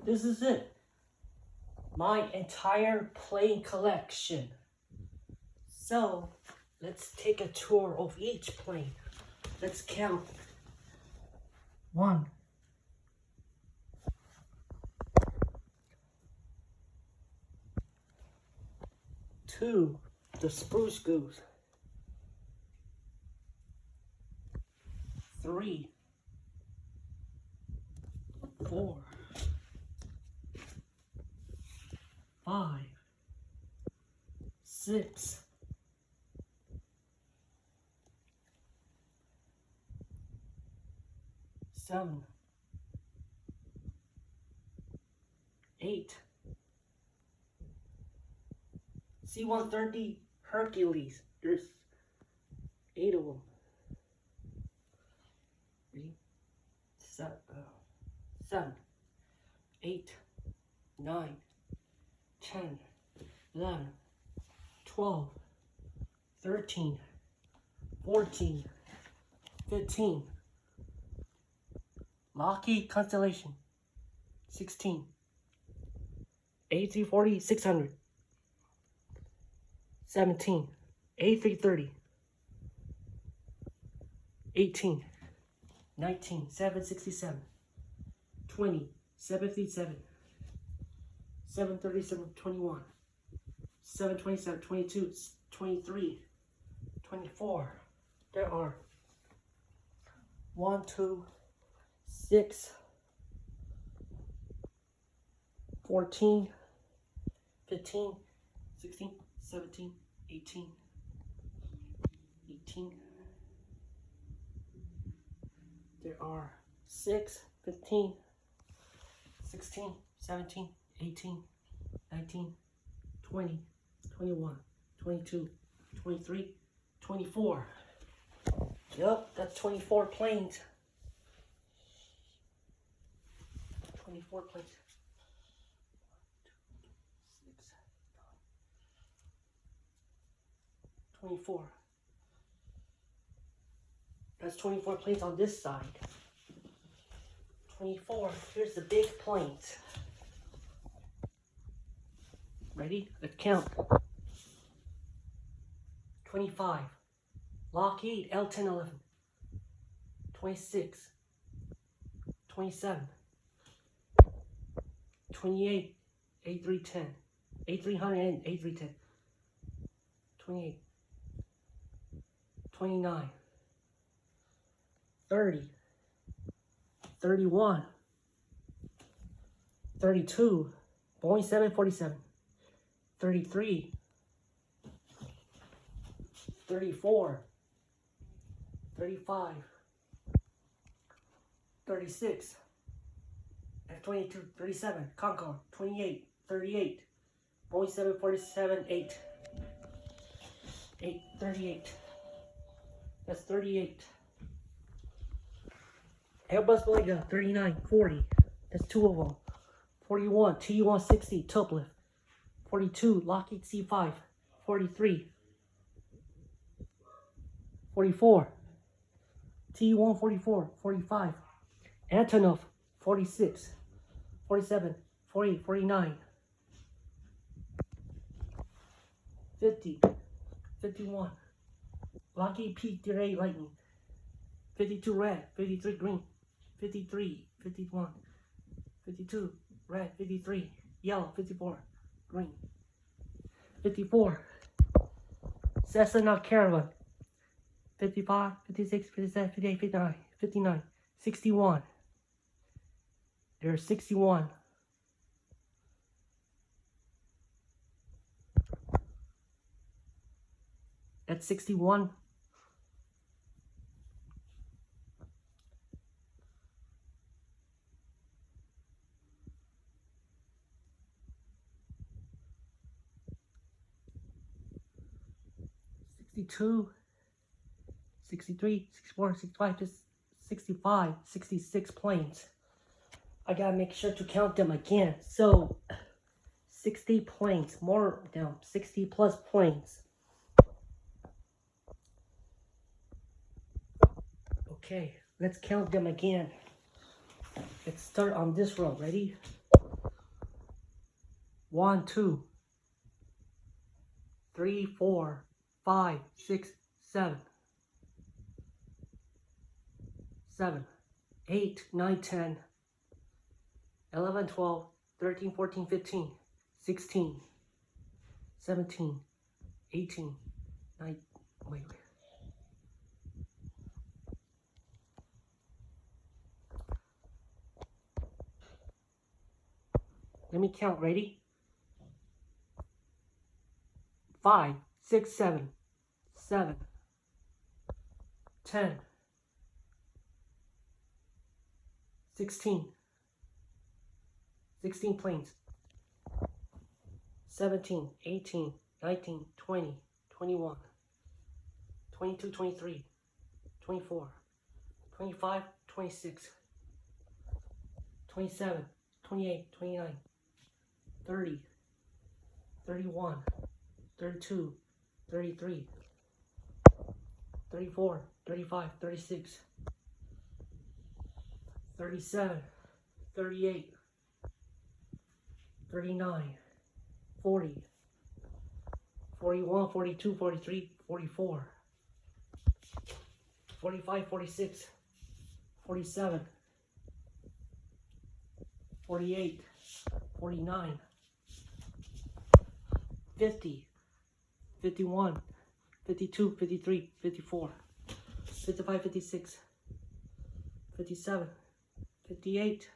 This is it. My entire plane collection. So, let's take a tour of each plane. Let's count. 1, 2, the Spruce Goose. 3, 4, 5, 6, 7, 8, C-130 Hercules. There's 8 of them. Ready? 7, 8, 9, 10, 11, 12, 13, 14, 15. Lockheed Constellation, 16. A340, 600. 17. A330. 18. 19. 767. 20. 757. 737. 21. 727. 22. 23. 24. There are 1, 2, 6, 14, 15, 16, 17, 18. There are 6, 15, 16, 17, 18, 19, 20, 21, 22, 23, 24. Yep, that's 24 planes. 24 planes. 6, 24. That's 24 planes on this side. 24. Here's the big planes. Ready? Let's count. 25. Lockheed L-1011. 26. 27. 28. A310. A300 and A310. 28. 29. 30. 31. 32. Boeing 747. 33. 34. 35. 36. F-22, 37, Concorde, 28, 38, Boeing 747, 8, 38, that's 38, Airbus Boeing 39, 40, that's 2 of them, 41, Tu-160, Tuplift, 42, Lockheed C-5, 43, 44, Tu-144, 45, Antonov, 46, 47, 48, 49, 50, 51, Lockheed P-38 Lightning, 52 red, 53 green, 53, 51, 52 red, 53 yellow, 54 green, 54 Cessna Caravan, 55, 56, 57, 58, 59, 59, 61. There's 61. That's 61. $62, $63, $64, $65, just 65, 66 planes. I gotta make sure to count them again. So, 60 planes, more than 60 plus planes. Okay, let's count them again. Let's start on this row. Ready? 1, 2, 3, 4, 5, 6, 7, 7, 8, 9, 10, 11, 12, 13, 14, 15, 16, 17, 18, 19, wait. Let me count, ready? 5, 6, 7, 7, 10, 16, 16 planes, 17, 18, 19, 20, 21, 22, 23, 24, 25, 26, 27, 28, 29, 30, 31, 32, 33, 34, 35, 36, 37, 38, 39, 40, 41, 42, 43, 44, 45, 46, 47, 48, 49, 50, 51, 52, 53, 54, 55, 56, 57, 58.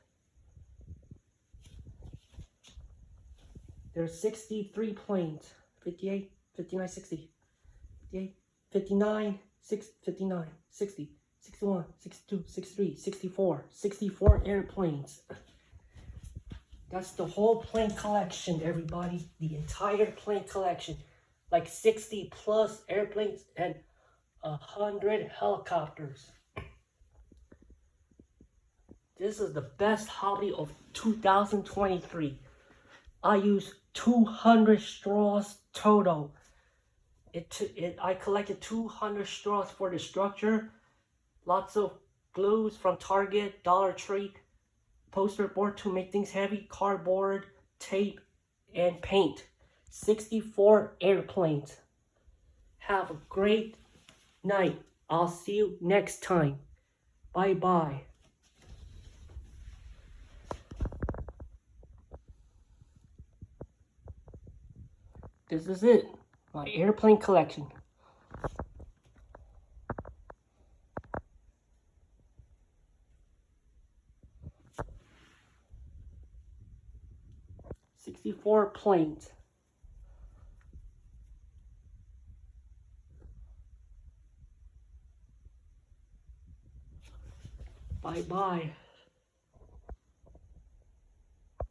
There's 63 planes. 58, 59, 60, 58, 59, 59, 60, 61, 62, 63, 64, 64 airplanes. That's the whole plane collection, everybody. The entire plane collection. Like 60 plus airplanes and 100 helicopters. This is the best hobby of 2023. I use 200 straws total. I collected 200 straws for the structure. Lots of glues from Target, Dollar Tree, poster board to make things heavy, cardboard, tape, and paint. 64 airplanes. Have a great night. I'll see you next time. Bye-bye. This is it. My airplane collection. '64 planes. Bye-bye.